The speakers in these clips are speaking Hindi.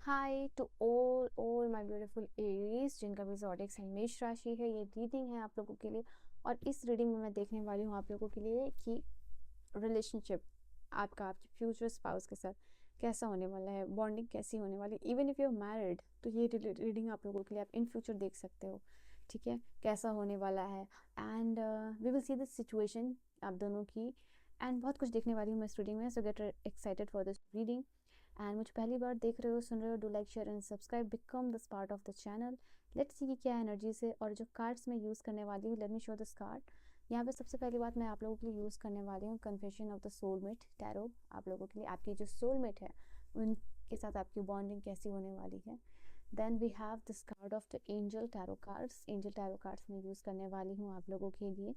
Hi to all my beautiful Aries जिनका भी ज़ोडिएक साइन मेष राशि है। ये रीडिंग है आप लोगों के लिए और इस रीडिंग में मैं देखने वाली हूँ आप लोगों के लिए कि रिलेशनशिप आपका आपके फ्यूचर स्पाउस के साथ कैसा होने वाला है, बॉन्डिंग कैसी होने वाली है। Even if you are married तो ये रीडिंग आप लोगों के लिए आप इन फ्यूचर देख सकते हो, ठीक है, कैसा होने वाला है। And we will see this situation आप दोनों की एंड बहुत कुछ देखने वाली हूँ मैं इस रीडिंग में। सो get excited for this reading. And मुझे पहली बार देख रहे हो, सुन रहे हो, do like share and subscribe, become this part of the channel. Let's see कि क्या एनर्जी से और जो कार्ड्स मैं यूज़ करने वाली हूँ। Let me show this card. यहाँ पे सबसे पहली बात मैं आप लोगों के लिए यूज़ करने वाली हूँ confession of the soulmate tarot. आप लोगों के लिए आपकी जो सोलमेट है उनके साथ आपकी बॉन्डिंग कैसी होने वाली है। Then we have this card of the angel tarot cards. Angel tarot cards मैं यूज़ करने वाली हूँ आप लोगों के लिए।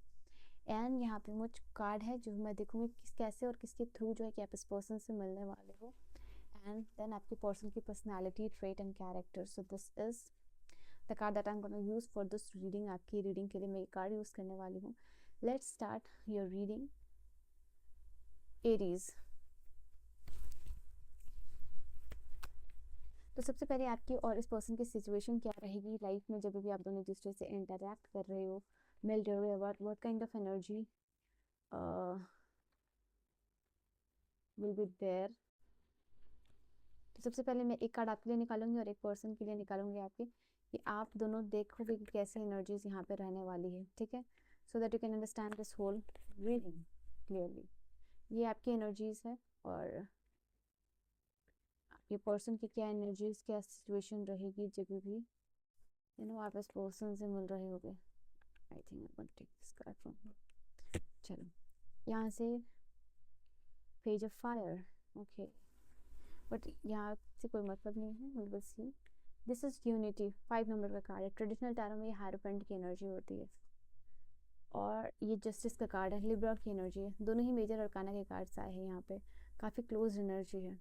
एंड यहाँ पे मुझ कार्ड है जो मैं देखूँगी किस कैसे और किसके थ्रू जो है कि आप इस पर्सन से मिलने वाले हो। एंड देन आपकी पर्सन की personality, trait and character. So this is the card that I am gonna use for this reading. आपकी रीडिंग के लिए मैं ये कार्ड यूज करने वाली हूँ। Let's start your reading Aries. तो सबसे पहले आपकी और इस पर्सन की सिचुएशन क्या रहेगी लाइफ में जब भी आप दोनों एक दूसरे से इंटरेक्ट कर रहे हो, मिल रहे हो, what kind of energy will be there. तो सबसे पहले मैं एक कार्ड आपके लिए निकालूंगी और एक पर्सन के लिए निकालूंगी आपकी, कि आप दोनों देखोगे कि कैसे एनर्जीज यहाँ पे रहने वाली है, ठीक है। So that you can understand this whole reading clearly. ये आपकी एनर्जीज है और ये पर्सन की क्या एनर्जीज, क्या सिचुएशन रहेगी जब भी आप इस पर्सन से मिल रहे होगे। I think I take this card from. चलो, यहाँ से page of fire, okay, but यहाँ से कोई मतलब नहीं है। We will see. This is unity, 5 number का कार्ड है। ट्रेडिशनल टैरो में ये हायरोफेंट की एनर्जी होती है और ये जस्टिस का कार्ड है, लिब्रा की एनर्जी है। दोनों ही मेजर अरकाना के कार्ड्स आए हैं यहाँ पे, काफ़ी क्लोज एनर्जी है।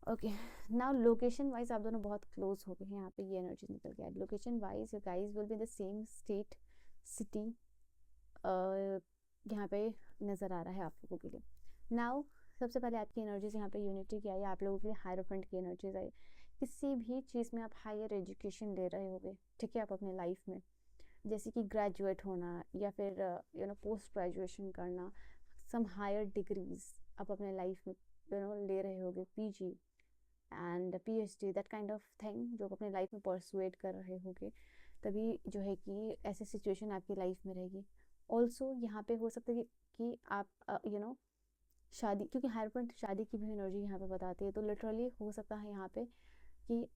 ओके, नाउ लोकेशन वाइज आप दोनों बहुत क्लोज हो गए हैं। यहाँ पे ये एनर्जी निकल गया है। Location wise you guys will be in the same state, city, यहाँ पे नज़र आ रहा है आप लोगों के लिए। नाउ सबसे पहले आपकी एनर्जीज यहाँ पे यूनिटी की आई, आप लोगों के लिए हायरोफेंट की एनर्जीज आई। किसी भी चीज़ में आप हायर एजुकेशन ले रहे होगे, ठीक है, आप अपने लाइफ में, जैसे कि ग्रेजुएट होना या फिर पोस्ट ग्रेजुएशन करना, सम हायर डिग्रीज आप अपने लाइफ में ले रहे होगे, PG and PhD, that kind of thing जो आप अपने लाइफ में परसुएट कर रहे होगे, तभी जो है कि ऐसी सिचुएशन आपकी लाइफ में रहेगी। ऑल्सो यहाँ पे हो सकता है कि आप शादी, क्योंकि हायरपेंट शादी की भी एनर्जी यहाँ पे बताती है, तो लिटरली हो सकता है यहाँ पे कि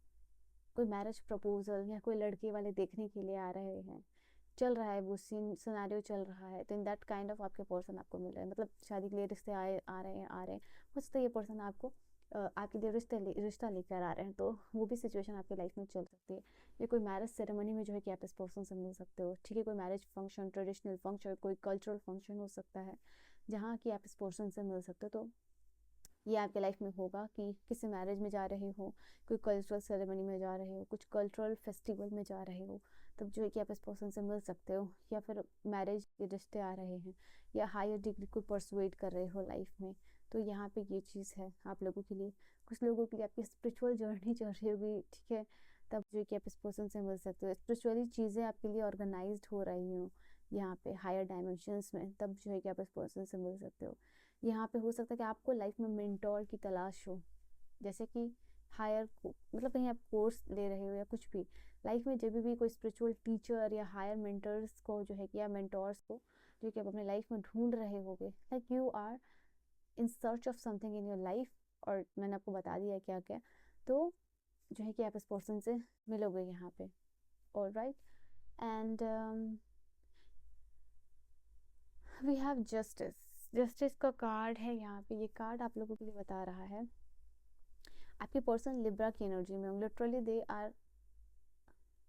कोई मैरिज प्रपोजल या कोई लड़के वाले देखने के लिए आ रहे हैं, चल रहा है वो सीन, सिनेरियो चल रहा है, तो इन दैट काइंड ऑफ आपके पर्सन आपको मिल रहे हैं, मतलब शादी के लिए रिश्ते आ रहे हैं। हो सकता है ये पर्सन आपको आपके लिए रिश्ता लेकर आ रहे हैं, तो वो भी सिचुएशन आपकी लाइफ में चल सकती है। या कोई मैरिज सेरेमनी में जो है कि आप इस पर्सन से मिल सकते हो, ठीक है। कोई मैरिज फंक्शन, ट्रेडिशनल फंक्शन, कोई कल्चरल फंक्शन हो सकता है जहाँ कि आप इस पर्सन से मिल सकते हो। तो ये आपके लाइफ में होगा कि किसी मैरिज में जा रहे हो, कोई कल्चरल सेरेमनी में जा रहे हो, कुछ कल्चरल फेस्टिवल में जा रहे हो, तब जो है कि आप इस पर्सन से मिल सकते हो। या फिर मैरिज के रिश्ते आ रहे हैं या हायर डिग्री को परसुएट कर रहे हो लाइफ में, तो यहाँ पे ये चीज़ है आप लोगों के लिए। कुछ लोगों के लिए आपकी स्पिरिचुअल जर्नी चल रही होगी, ठीक है, तब जो है कि आप इस पर्सन से मिल सकते हो। स्पिरिचुअली चीज़ें आपके लिए ऑर्गेनाइज्ड हो रही हो यहाँ पे हायर डायमेंशंस में, तब जो है कि आप इस पर्सन से मिल सकते हो। यहाँ पे हो सकता है कि आपको लाइफ में मेंटोर की तलाश हो, जैसे कि हायर मतलब कहीं आप कोर्स ले रहे हो या कुछ भी लाइफ में, जब भी कोई स्पिरिचुअल टीचर या हायर मेंटर्स को जो है कि या मेंटोर्स को जो कि आप अपने लाइफ में ढूंढ रहे होगे, like you are in search of something in your life, और मैंने आपको बता दिया क्या क्या, तो जो है कि आप इस पर्सन से मिलोगे यहाँ पे। Alright, and we have justice. Justice का कार्ड है यहाँ पे। ये कार्ड आप लोगों के लिए बता रहा है आपके पर्सन लिब्रा की एनर्जी में, लिटरली दे आर,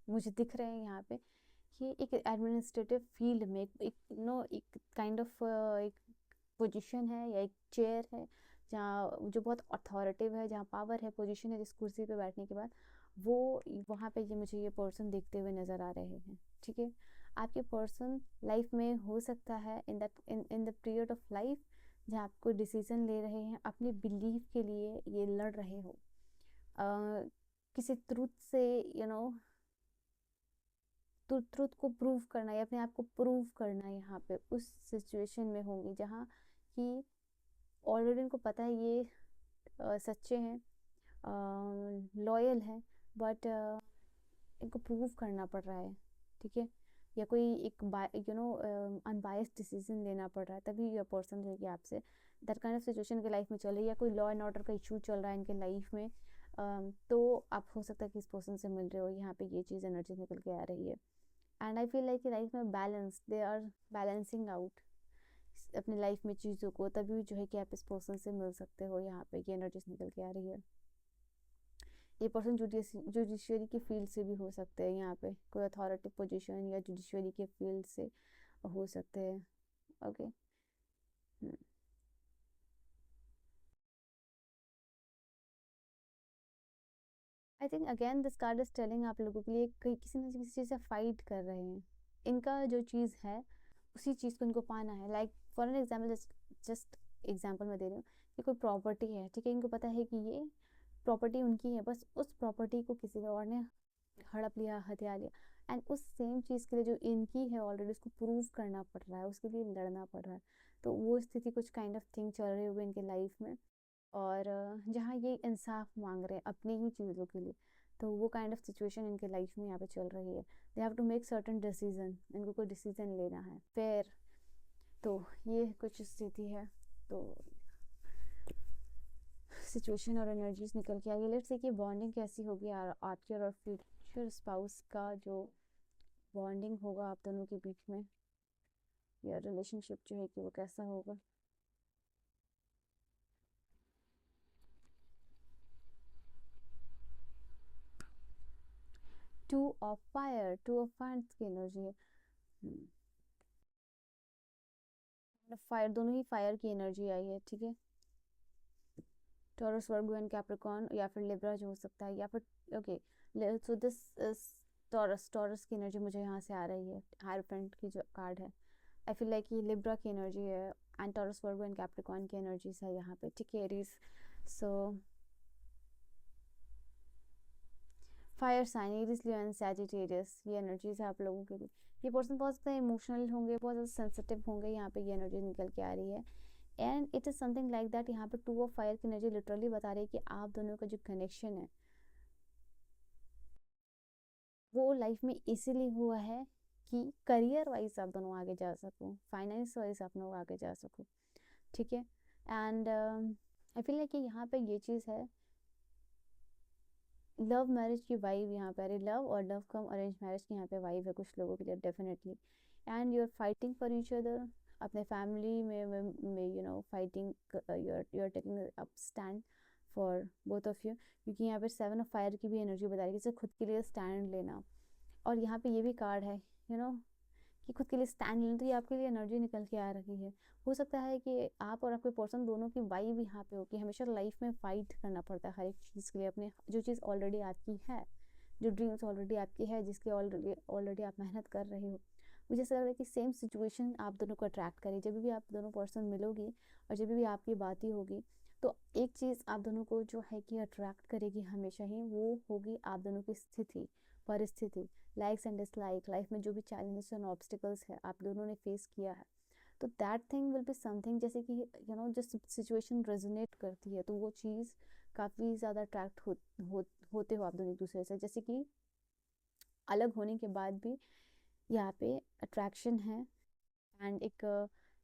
मुझे दिख रहे हैं यहाँ पे कि एक एडमिनिस्ट्रेटिव फील्ड में एक काइंड ऑफ एक पोजीशन है या एक चेयर है जहाँ जो बहुत अथॉरिटिव है, जहाँ पावर है, पोजीशन है, जिस कुर्सी पे बैठने के बाद वो वहाँ पे मुझे ये पर्सन देखते हुए नज़र आ रहे हैं, ठीक है। आपके पर्सन लाइफ में हो सकता है in the period of life जहाँ आप कोई डिसीजन ले रहे हैं, अपने बिलीफ के लिए ये लड़ रहे हो, किसी ट्रुथ से ट्रुथ को प्रूव करना या अपने आप को प्रूव करना, यहाँ पे उस सिचुएशन में होंगी जहाँ कि ऑलरेडी उनको पता है ये सच्चे हैं, लॉयल है, बट इनको प्रूव करना पड़ रहा है, ठीक है, या कोई एक अनबायस्ड डिसीजन लेना पड़ रहा है, तभी ये पर्सन जो है कि आपसे दैट काइंड ऑफ सिचुएशन के लाइफ में चल रही है, या कोई लॉ एंड ऑर्डर का इशू चल रहा है इनके लाइफ में, तो आप हो सकता है कि इस पर्सन से मिल रहे हो, यहाँ पे ये चीज़ एनर्जी निकल के आ रही है। And I feel like life में balance, they are balancing out अपनी लाइफ में चीज़ों को, तभी जो है कि आप इस पर्सन से मिल सकते हो, यहाँ पे ये एनर्जीज निकल के आ रही है। ये पर्सन जुडिशियरी के फील्ड से भी हो सकते हैं, यहाँ पे कोई अथॉरिटी पोजीशन या जुडिशियरी के फील्ड से हो सकते हैं। Okay, I think again this card is telling आप लोगों के लिए किसी न किसी चीज़ से फाइट कर रहे हैं, इनका जो चीज़ है उसी चीज़ को इनको पाना है। Like for an example, just example मैं दे रही हूँ कि कोई प्रॉपर्टी है, ठीक है, इनको पता है कि ये प्रॉपर्टी उनकी है, बस उस प्रॉपर्टी को किसी और ने हड़प लिया, हथिया लिया, एंड उस सेम चीज़ के लिए जो इनकी है ऑलरेडी उसको प्रूव करना पड़ रहा है, उसके लिए लड़ना पड़ रहा है। तो वो स्थिति कुछ काइंड ऑफ थिंग चल रही हुई इनके लाइफ में, और जहाँ ये इंसाफ मांग रहे हैं अपनी ही चीज़ों के लिए, तो वो काइंड ऑफ सिचुएशन इनके लाइफ में यहाँ पे चल रही है। They have to make certain decision, इनको कोई डिसीजन लेना है फेयर, तो ये कुछ स्थिति है। तो सिचुएशन और एनर्जीज निकल के आई। लेट्स से कि बॉन्डिंग कैसी होगी आपके और फ्यूचर स्पाउस का, जो बॉन्डिंग होगा आप दोनों के बीच में, या रिलेशनशिप जो है कि वो कैसा होगा। टू ऑफ फायर की एनर्जी है। फायर, दोनों ही फायर की एनर्जी आई है, ठीक है। टॉरस, वर्गो एंड कैप्रिकॉर्न, या फिर लिब्रा जो हो सकता है, या फिर okay, so this is taurus की एनर्जी मुझे यहाँ से आ रही है, हायरफेंट की जो कार्ड है। आई फील लाइक ये लिब्रा की एनर्जी है, and Taurus, Virgo and Capricorn की एनर्जीज है यहाँ पे, ठीक है, Aries. So fire sign, Aries, Leo and Sagittarius, ये एनर्जीज है आप लोगों के लिए। ये पर्सन बहुत ज़्यादा इमोशनल होंगे, बहुत ज़्यादा सेंसिटिव होंगे, यहाँ पे ये एनर्जी निकल के आ रही है। And it is something like that, यहाँ पे टू ऑफ फायर की एनर्जी लिटरली बता रही है कि आप दोनों का जो कनेक्शन है वो लाइफ में इसीलिए हुआ है कि करियर वाइज आप दोनों आगे जा सको, फाइनेंस वाइज आप लोग आगे जा सको, ठीक है। एंड आई फील लाइक कि यहाँ पे ये चीज़ है, लव मैरिज की वाइब यहाँ पे आ रही, लव और लव कम अरेंज मैरिज की यहाँ पे वाइब है कुछ लोगों के लिए definitely. And you are fighting for each other, अपने फैमिली में fighting, you are taking up stand for both of you, क्योंकि यहाँ पे 7 ऑफ फायर की भी एनर्जी बता रही है, जैसे खुद के लिए स्टैंड लेना। और यहाँ पे ये भी कार्ड है कि खुद के लिए स्टैंड लेना, तो ये आपके लिए एनर्जी निकल के आ रही है। हो सकता है कि आप और आपके पर्सन दोनों की वाइब यहाँ पे हो कि हमेशा लाइफ में फाइट करना पड़ता है हर एक चीज़ के लिए, अपने जो चीज़ ऑलरेडी आपकी है, जो ड्रीम्स ऑलरेडी आपकी है, जिसके ऑलरेडी आप मेहनत कर रहे हो। मुझे ऐसा लग रहा है कि सेम सिचुएशन आप दोनों को अट्रैक्ट करेगी, जब भी आप दोनों पर्सन मिलोगी और जब भी आपकी बात ही होगी, तो एक चीज़ आप दोनों को जो है कि अट्रैक्ट करेगी हमेशा ही, वो होगी आप दोनों की स्थिति, परिस्थिति, लाइक्स एंड डिसलाइक, लाइफ में जो भी चैलेंजेस एंड ऑब्स्टिकल्स है आप दोनों ने फेस किया है, तो that thing will be something, जैसे कि जब सिचुएशन रेजोनेट करती है तो वो चीज़ काफ़ी ज़्यादा अट्रैक्ट होते हो आप दोनों एक दूसरे से, जैसे कि अलग होने के बाद भी यहाँ पे अट्रैक्शन है एंड एक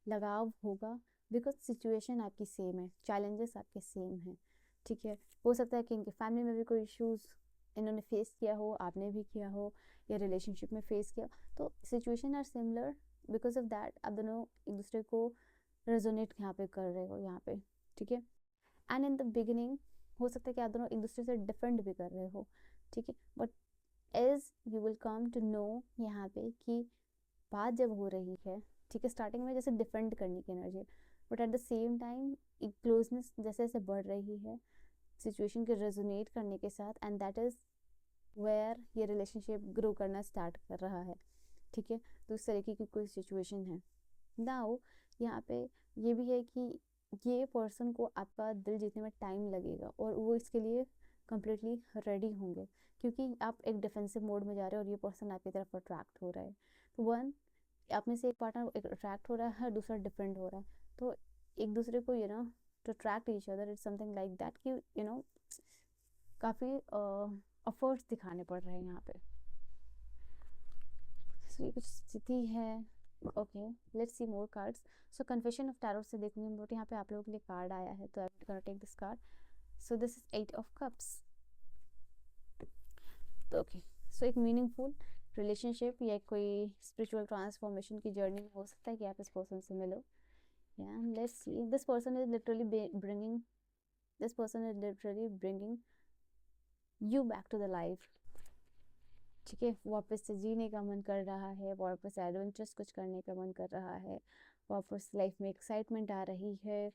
लगाव होगा, बिकॉज सिचुएशन आपकी सेम है, चैलेंजेस आपके सेम हैं, ठीक है। हो सकता है कि इनके फैमिली में भी कोई इश्यूज इन्होंने फेस किया हो, आपने भी किया हो, या रिलेशनशिप में फेस किया, तो situation are similar, because of that आप दोनों एक दूसरे को रेजोनेट यहाँ पे कर रहे हो यहाँ पे, ठीक है। एंड इन द बिगिनिंग हो सकता है कि आप दोनों एक दूसरे से डिफेंड भी कर रहे हो, ठीक है, but as you will come to know यहाँ पे कि बात जब हो रही है, ठीक है, स्टार्टिंग में जैसे डिफेंड करने की energy, but at the same time एक क्लोजनेस जैसे जैसे बढ़ रही है सिचुएशन के रेजोनेट करने के साथ, एंड दैट इज़ वेयर ये रिलेशनशिप ग्रो करना स्टार्ट कर रहा है, ठीक है। तो इस तरीके की कोई सिचुएशन है। नाउ यहाँ पे ये भी है कि ये पर्सन को आपका दिल जीतने में टाइम लगेगा, और वो इसके लिए कम्प्लीटली रेडी होंगे, क्योंकि आप एक डिफेंसिव मोड में जा रहे हो और ये पर्सन आपकी तरफ अट्रैक्ट हो रहा है। तो वन, आप में से एक पार्टनर अट्रैक्ट हो रहा है, दूसरा डिफेंड हो रहा है, तो एक दूसरे को to attract each other, it's something like that कि काफ़ी एफर्ट्स दिखाने पड़ रहे हैं यहाँ पे। ये कुछ स्थिति है। Okay, let's see more cards. So confession of tarot से देखूंगी बट यहाँ पे आप लोगों के लिए कार्ड आया है, तो I am gonna take this card. So this is 8 of cups. तो ओके, सो एक मीनिंगफुल रिलेशनशिप या कोई स्पिरिचुअल ट्रांसफॉर्मेशन की जर्नी में हो सकता है कि आप इस पर्सन से मिलो। Let's see, this person is literally bringing you back to the life. ठीक है, वापस से जीने का मन कर रहा है, वापस एडवेंचर्स कुछ करने का मन कर रहा है, वापस लाइफ में एक्साइटमेंट आ रही है,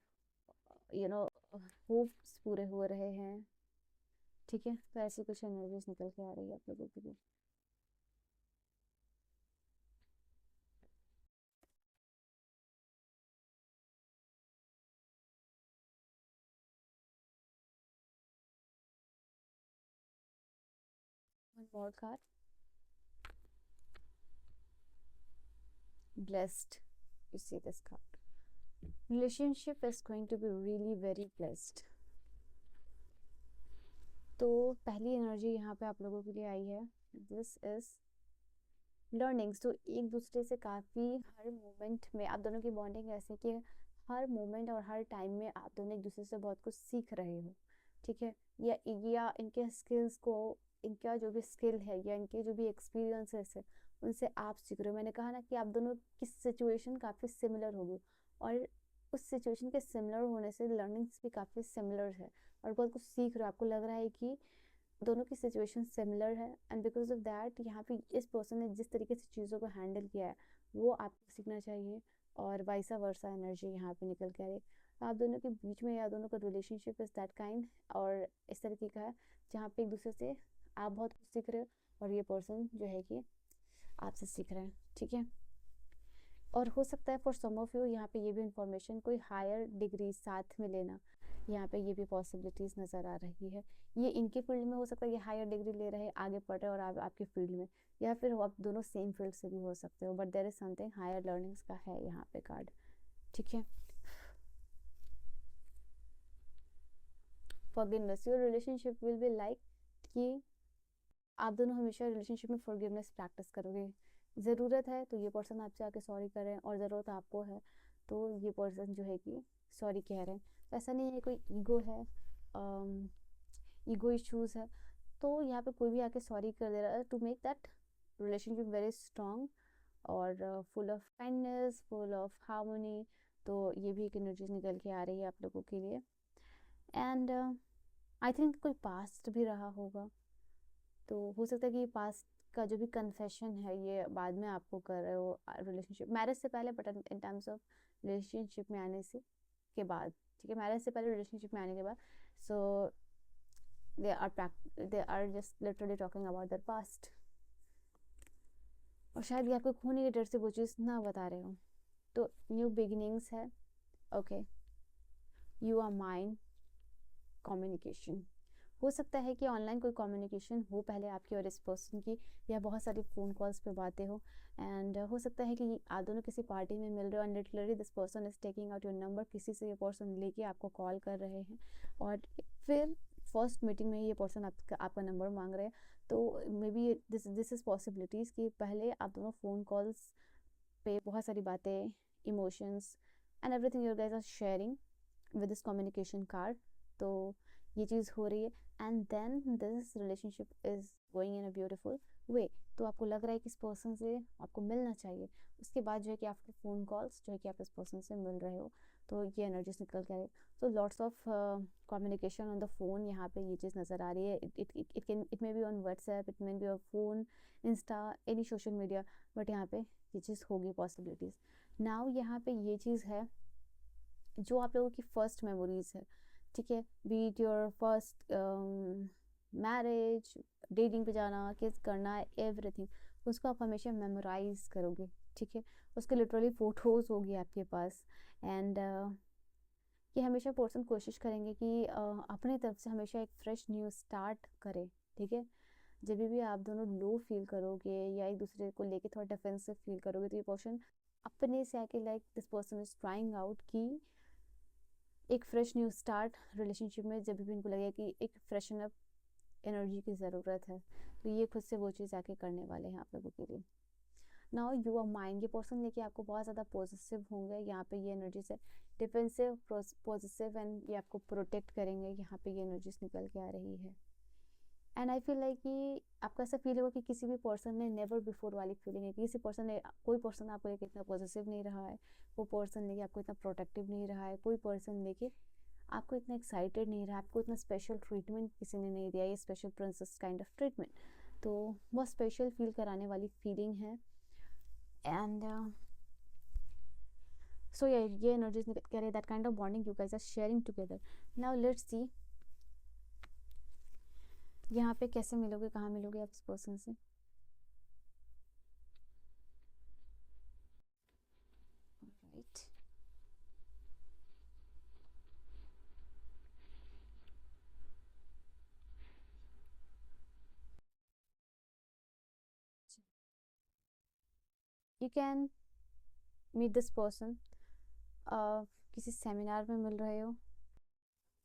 होप्स पूरे हो रहे हैं। ठीक है, तो ऐसी कुछ एनर्जीज निकल के आ रही है आप लोगों के लिए। One more card. Blessed. You see this card. Relationship is going to be really very blessed. तो पहली एनर्जी यहाँ पे आप लोगों के लिए आई है, दिस इज लर्निंग्स। तो एक दूसरे से काफ़ी हर मोमेंट में आप दोनों की बॉन्डिंग ऐसे कि हर मोमेंट और हर टाइम में आप दोनों एक दूसरे से बहुत कुछ सीख रहे हो। ठीक है, या इनके स्किल्स को, इनका जो भी स्किल है या इनके जो भी एक्सपीरियंसेस है उनसे आप सीख रहे हो। मैंने कहा ना कि आप दोनों की सिचुएशन काफ़ी सिमिलर होगी और उस सिचुएशन के सिमिलर होने से लर्निंग्स भी काफ़ी सिमिलर है और बहुत कुछ सीख रहे हो। आपको लग रहा है कि दोनों की सिचुएशन सिमिलर है एंड बिकॉज ऑफ दैट यहाँ पे इस पर्सन ने जिस तरीके से चीज़ों को हैंडल किया है वो आपको सीखना चाहिए और वाइसा वर्सा एनर्जी यहाँ पे निकल के आ रही है। आप दोनों के बीच में या दोनों का रिलेशनशिप इज दैट काइंड और इस तरीके का है जहाँ पे एक दूसरे से आप बहुत कुछ सीख रहे हो और ये पर्सन जो है कि आपसे सीख रहे हैं। ठीक है, और हो सकता है फॉर सम ऑफ यू यहाँ पे ये भी इंफॉर्मेशन कोई हायर डिग्री साथ में लेना, यहाँ पे ये भी पॉसिबिलिटीज नज़र आ रही है। ये इनके फील्ड में हो सकता है, ये हायर डिग्री ले रहे हैं, आगे पढ़ रहे हैं और आप आपके फील्ड में, या फिर आप दोनों सेम फील्ड से भी हो सकते हो, but there is something higher learnings का है यहाँ पे कार्ड। ठीक है, forgiveness, your relationship will be like कि आप दोनों हमेशा रिलेशनशिप में फॉरगिवनेस प्रैक्टिस करोगे। ज़रूरत है तो ये पर्सन आपसे आके सॉरी कर रहे हैं और ज़रूरत आपको है तो ये पर्सन जो है कि सॉरी कह रहे हैं। तो ऐसा नहीं है कोई ईगो है, ईगो इश्यूज़ है, तो यहाँ पे कोई भी आके सॉरी कर दे रहा है to make that relationship very strong और full of kindness, full of harmony. तो ये भी एक एनर्जी निकल के आ रही है आप लोगों के लिए। एंड आई थिंक कोई पास्ट भी रहा होगा, तो हो सकता है कि पास्ट का जो भी कन्फेशन है ये बाद में आपको कर रहे हो रिलेशनशिप, मैरिज से पहले, but in terms of relationship में आने से के बाद। ठीक है, मैरिज से पहले रिलेशनशिप में आने के बाद, so they are just literally talking about their past और शायद ये आपको खोने के डर से वो चीज़ ना बता रहे हो। तो न्यू बिगिनिंग्स है। Okay, you are mind communication, हो सकता है कि ऑनलाइन कोई कम्युनिकेशन हो पहले आपकी और इस पर्सन की, या बहुत सारी फ़ोन कॉल्स पे बातें हो एंड हो सकता है कि आप दोनों किसी पार्टी में मिल रहे हो and literally this person is taking out your number, किसी से ये पर्सन लेके आपको कॉल कर रहे हैं और फिर फर्स्ट मीटिंग में ये पर्सन आपका नंबर मांग रहे हैं। तो may be this is possibilities कि पहले आप दोनों फ़ोन कॉल्स पे बहुत सारी बातें, emotions and everything you guys are sharing with this communication card. तो ये चीज़ हो रही है and then this relationship is going in a beautiful way. तो आपको लग रहा है कि इस पर्सन से आपको मिलना चाहिए, उसके बाद जो है कि आपके फ़ोन कॉल्स जो है कि आप इस पर्सन से मिल रहे हो, तो ये एनर्जीज निकल के आ रही है। तो lots of communication on the phone, यहाँ पे ये चीज़ नज़र आ रही है। It may be on WhatsApp, it may be on phone, Insta, any social media, but यहाँ पे ये चीज़ होगी पॉसिबिलिटीज़। नाउ यहाँ पे ये चीज़ है जो आप लोगों की फर्स्ट मेमोरीज है। ठीक है, beat your first marriage, dating पे जाना, किस करना है, एवरीथिंग, उसको आप हमेशा मेमोराइज करोगे। ठीक है, उसके लिटरली फ़ोटोज़ होगी आपके पास एंड कि हमेशा पर्सन कोशिश करेंगे कि अपनी तरफ से हमेशा एक फ्रेश न्यू स्टार्ट करे, ठीक है। जब भी आप दोनों लो फील करोगे या एक दूसरे को लेके थोड़ा डिफेंसिव फील करोगे, तो ये पर्सन अपने से आके like this person is trying out कि एक फ्रेश न्यू स्टार्ट रिलेशनशिप में। जब भी इनको लगे कि एक फ्रेशन अप एनर्जी की ज़रूरत है, तो ये खुद से वो चीज़ आके करने वाले हैं आप लोगों के लिए। नाउ यू आर माइंड, ये पर्सन लेके आपको बहुत ज़्यादा पॉजिटिव होंगे, यहाँ पे ये एनर्जी से डिफेंसिव पॉजिटिव एंड ये आपको प्रोटेक्ट करेंगे, यहाँ पे ये एनर्जीज निकल के आ रही है। एंड आई फील लाइक कि आपको ऐसा फील होगा कि किसी भी पर्सन ने नेवर बिफोर वाली फीलिंग है, किसी पर्सन ने, कोई पर्सन आपको लेके इतना पॉजिटिव नहीं रहा है, वो पर्सन लेके आपको इतना प्रोटेक्टिव नहीं रहा है, कोई पर्सन लेके आपको इतना एक्साइटेड नहीं रहा, आपको इतना स्पेशल ट्रीटमेंट किसी ने नहीं दिया, ये special princess kind of treatment, तो बहुत स्पेशल फील कराने वाली फीलिंग है। एंड सो ये एनर्जीज कह रहे that kind of bonding you guys are sharing together. Now let's see यहाँ पे कैसे मिलोगे, कहाँ मिलोगे आप इस पर्सन से। Right, you can meet this person, किसी सेमिनार में मिल रहे हो,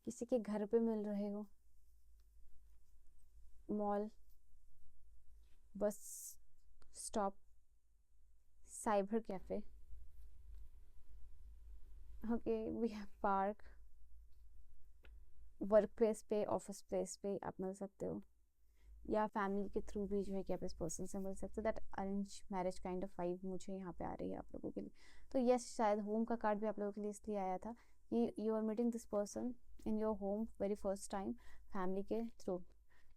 किसी के घर पे मिल रहे हो, mall, bus stop, cyber cafe, okay, we have park, work place पे, ऑफिस प्लेस पे आप मिल सकते हो, या फैमिली के थ्रू भी जो है कि आप इस पर्सन से मिल सकते हो। That arrange marriage kind of vibe मुझे यहाँ पे आ रही है आप लोगों के लिए। तो यस, शायद होम का कार्ड भी आप लोगों के लिए इसलिए आया था कि you are meeting this person in your home very first time, family के थ्रू।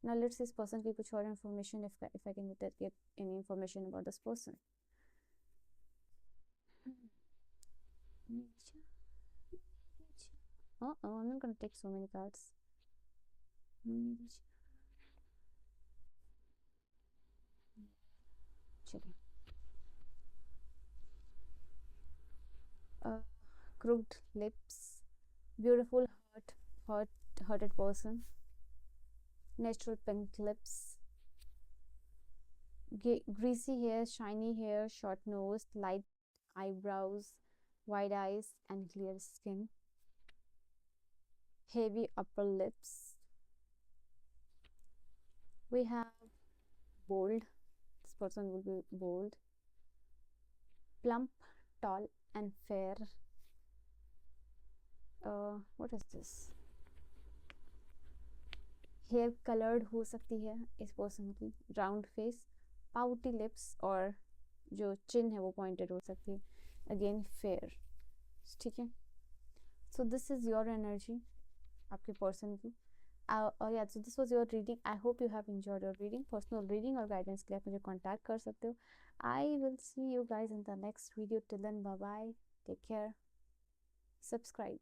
नाउ लेट्स इस पर्सन की कुछ और information, if I can get any information about this person. Oh, I'm not gonna take so many cards. चलिए, crooked lips, beautiful hearted person, natural pink lips, greasy hair, shiny hair, short nose, light eyebrows, wide eyes, and clear skin, heavy upper lips. We have bold. This person will be bold, plump, tall, and fair. What is this? Hair coloured हो सकती है इस पर्सन की, राउंड फेस, पाउटी लिप्स, और जो चिन है वो पॉइंटेड हो सकती है, अगेन फेयर, ठीक है। So this is your energy आपके पर्सन की। और या so this was your reading. I hope you have enjoyed your reading. Personal reading और गाइडेंस के लिए आप मुझे कॉन्टैक्ट कर सकते हो। I will see you guys in the next video. Till then, bye bye, take care, subscribe.